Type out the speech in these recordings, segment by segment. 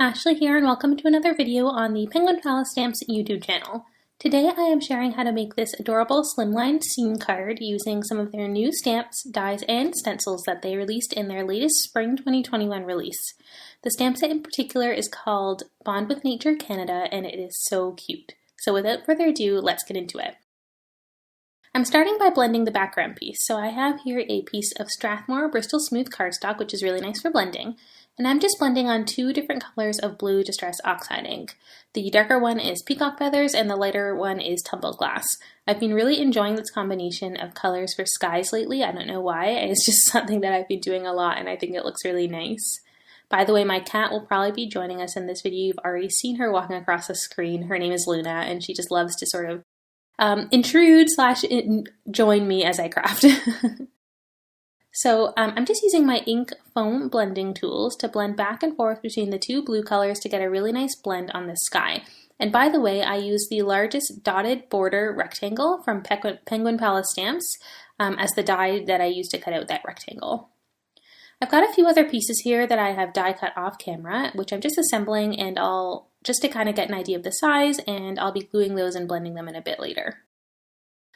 Ashley here and welcome to another video on the Penguin Palace Stamps YouTube channel. Today I am sharing how to make this adorable slimline scene card using some of their new stamps, dies, and stencils that they released in their latest Spring 2021 release. The stamp set in particular is called Bond with Nature Canada and it is so cute. So without further ado, let's get into it. I'm starting by blending the background piece. So I have here a piece of Strathmore Bristol Smooth cardstock, which is really nice for blending. And I'm just blending on two different colors of blue Distress Oxide ink. The darker one is Peacock Feathers and the lighter one is Tumbled Glass. I've been really enjoying this combination of colors for skies lately. I don't know why. It's just something that I've been doing a lot and I think it looks really nice. By the way, my cat will probably be joining us in this video. You've already seen her walking across the screen. Her name is Luna and she just loves to sort of intrude / join me as I craft. So I'm just using my ink foam blending tools to blend back and forth between the two blue colors to get a really nice blend on the sky. And by the way, I use the largest dotted border rectangle from Penguin Palace Stamps as the die that I use to cut out that rectangle. I've got a few other pieces here that I have die cut off camera, which I'm just assembling and just to kind of get an idea of the size, and I'll be gluing those and blending them in a bit later.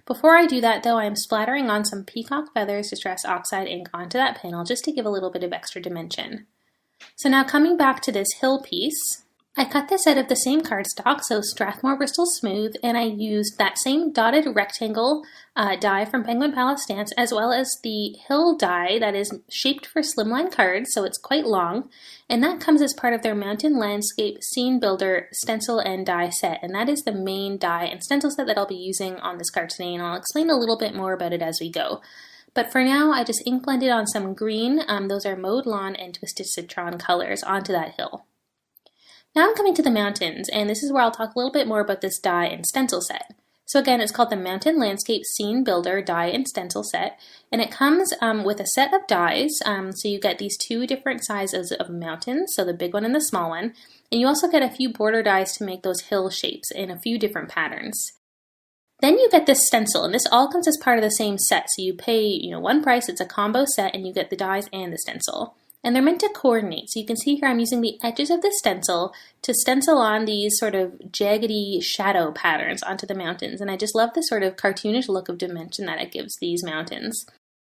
Before I do that though, I'm splattering on some Peacock Feathers Distress Oxide ink onto that panel just to give a little bit of extra dimension. So now coming back to this hill piece, I cut this out of the same cardstock, so Strathmore Bristol Smooth, and I used that same dotted rectangle die from Penguin Palace Stamps, as well as the hill die that is shaped for slimline cards, so it's quite long, and that comes as part of their Mountain Landscape Scene Builder stencil and die set, and that is the main die and stencil set that I'll be using on this card today, and I'll explain a little bit more about it as we go. But for now, I just ink blended on some green, those are Mowed Lawn and Twisted Citron colors, onto that hill. Now I'm coming to the mountains, and this is where I'll talk a little bit more about this die and stencil set. So again, it's called the Mountain Landscape Scene Builder Die and Stencil Set, and it comes with a set of dies, so you get these two different sizes of mountains, so the big one and the small one, and you also get a few border dies to make those hill shapes in a few different patterns. Then you get this stencil, and this all comes as part of the same set, so you pay one price, it's a combo set, and you get the dies and the stencil. And they're meant to coordinate. So you can see here I'm using the edges of the stencil to stencil on these sort of jaggedy shadow patterns onto the mountains. And I just love the sort of cartoonish look of dimension that it gives these mountains.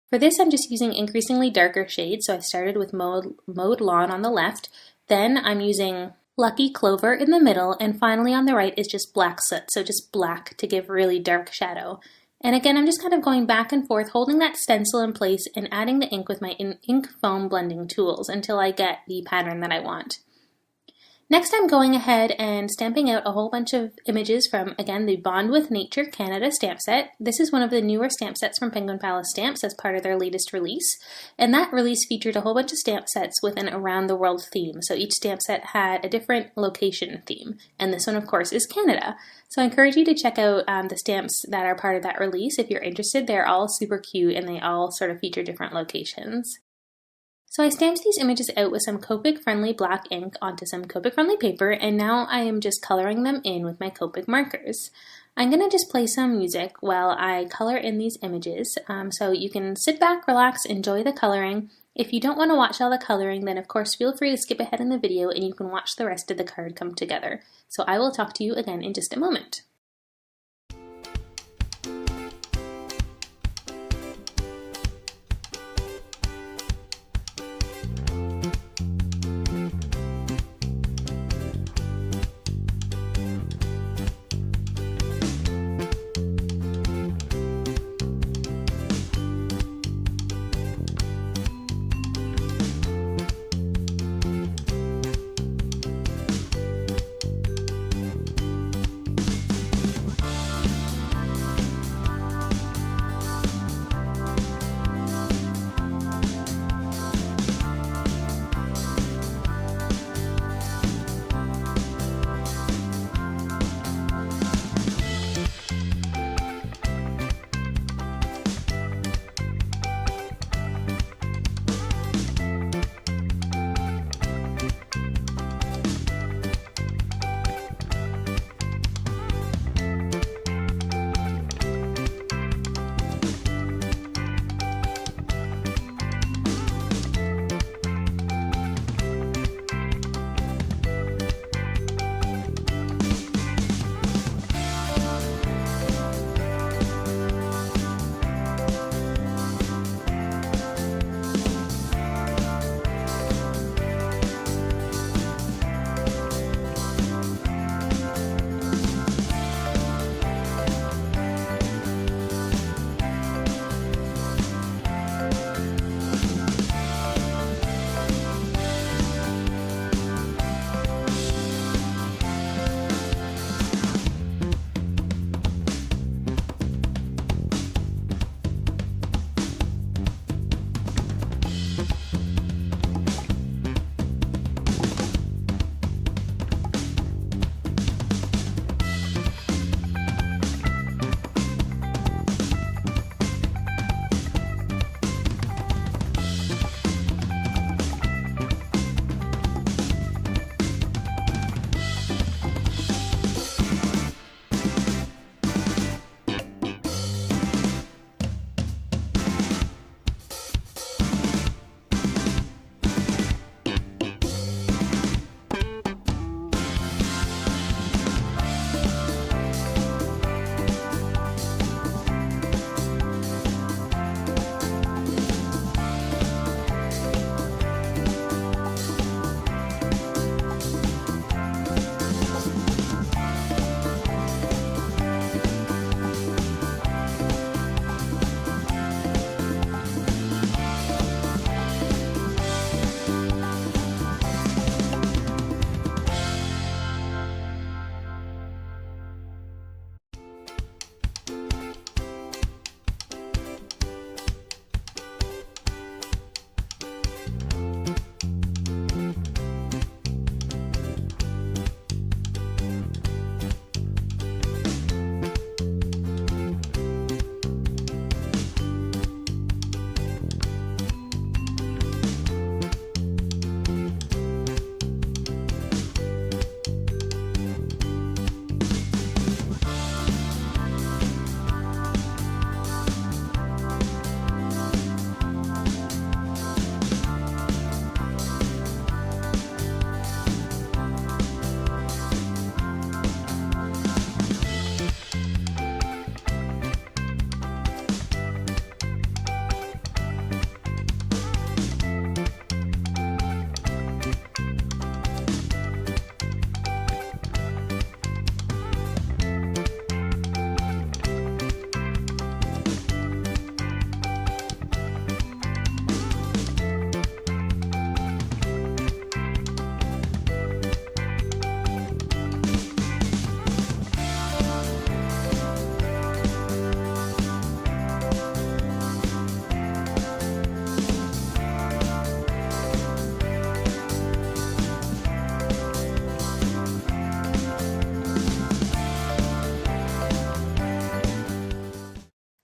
For this, I'm just using increasingly darker shades. So I started with Mowed Lawn on the left. Then I'm using Lucky Clover in the middle. And finally on the right is just Black Soot. So just black to give really dark shadow. And again, I'm just kind of going back and forth, holding that stencil in place and adding the ink with my ink foam blending tools until I get the pattern that I want. Next, I'm going ahead and stamping out a whole bunch of images from, again, the Bond with Nature Canada stamp set. This is one of the newer stamp sets from Penguin Palace Stamps as part of their latest release. And that release featured a whole bunch of stamp sets with an around the world theme. So each stamp set had a different location theme. And this one, of course, is Canada. So I encourage you to check out the stamps that are part of that release. If you're interested, they're all super cute and they all sort of feature different locations. So I stamped these images out with some Copic-friendly black ink onto some Copic-friendly paper, and now I am just coloring them in with my Copic markers. I'm going to just play some music while I color in these images, so you can sit back, relax, enjoy the coloring. If you don't want to watch all the coloring, then of course feel free to skip ahead in the video and you can watch the rest of the card come together. So I will talk to you again in just a moment.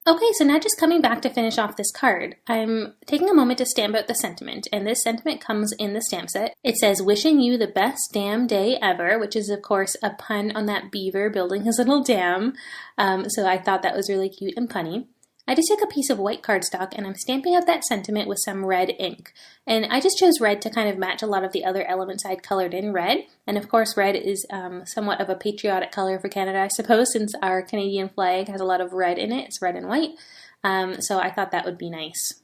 Okay, so now just coming back to finish off this card, I'm taking a moment to stamp out the sentiment, and this sentiment comes in the stamp set. It says, "Wishing you the best damn day ever," which is of course a pun on that beaver building his little dam, so I thought that was really cute and punny. I just took a piece of white cardstock and I'm stamping out that sentiment with some red ink. And I just chose red to kind of match a lot of the other elements I'd colored in red. And of course red is somewhat of a patriotic color for Canada, I suppose, since our Canadian flag has a lot of red in it. It's red and white. So I thought that would be nice.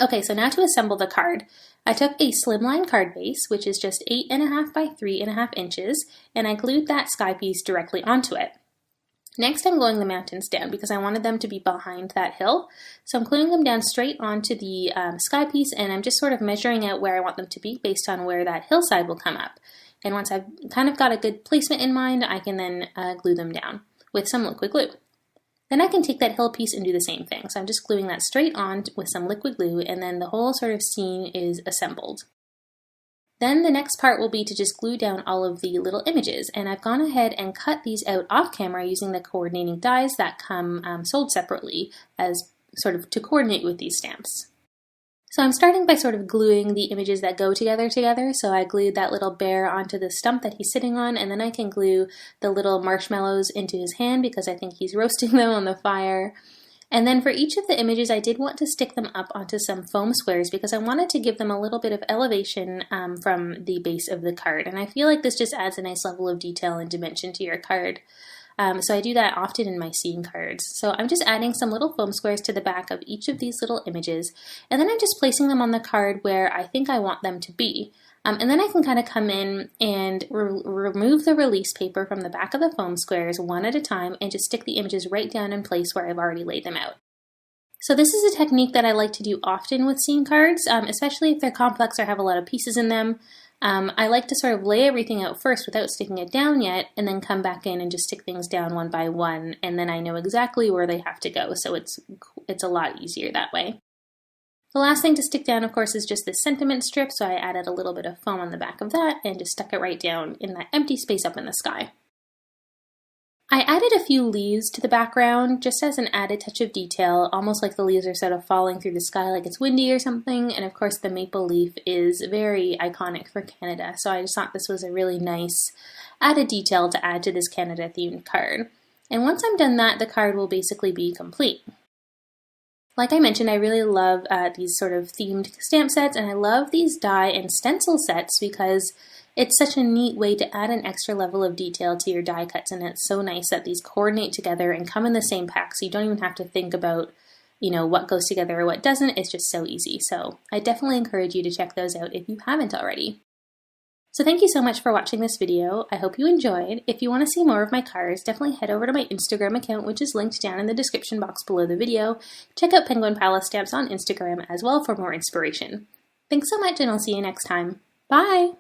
Okay, so now to assemble the card. I took a slimline card base, which is just 8.5 by 3.5 inches, and I glued that sky piece directly onto it. Next, I'm gluing the mountains down because I wanted them to be behind that hill. So I'm gluing them down straight onto the sky piece, and I'm just sort of measuring out where I want them to be based on where that hillside will come up. And once I've kind of got a good placement in mind, I can then glue them down with some liquid glue. Then I can take that hill piece and do the same thing. So I'm just gluing that straight on with some liquid glue, and then the whole sort of scene is assembled. Then the next part will be to just glue down all of the little images, and I've gone ahead and cut these out off camera using the coordinating dies that come sold separately as sort of to coordinate with these stamps. So I'm starting by sort of gluing the images that go together. So I glued that little bear onto the stump that he's sitting on, and then I can glue the little marshmallows into his hand because I think he's roasting them on the fire. And then for each of the images, I did want to stick them up onto some foam squares because I wanted to give them a little bit of elevation from the base of the card. And I feel like this just adds a nice level of detail and dimension to your card. So I do that often in my scene cards. So I'm just adding some little foam squares to the back of each of these little images. And then I'm just placing them on the card where I think I want them to be. And then I can kind of come in and remove the release paper from the back of the foam squares one at a time and just stick the images right down in place where I've already laid them out. So this is a technique that I like to do often with scene cards, especially if they're complex or have a lot of pieces in them. I like to sort of lay everything out first without sticking it down yet, and then come back in and just stick things down one by one, and then I know exactly where they have to go, so it's a lot easier that way. The last thing to stick down, of course, is just this sentiment strip, so I added a little bit of foam on the back of that and just stuck it right down in that empty space up in the sky. I added a few leaves to the background just as an added touch of detail, almost like the leaves are sort of falling through the sky like it's windy or something, and of course the maple leaf is very iconic for Canada, so I just thought this was a really nice added detail to add to this Canada-themed card. And once I'm done that, the card will basically be complete. Like I mentioned, I really love these sort of themed stamp sets, and I love these die and stencil sets because it's such a neat way to add an extra level of detail to your die cuts, and it's so nice that these coordinate together and come in the same pack, so you don't even have to think about, what goes together or what doesn't. It's just so easy. So I definitely encourage you to check those out if you haven't already. So thank you so much for watching this video. I hope you enjoyed. If you want to see more of my cards, definitely head over to my Instagram account, which is linked down in the description box below the video. Check out Penguin Palace Stamps on Instagram as well for more inspiration. Thanks so much, and I'll see you next time. Bye!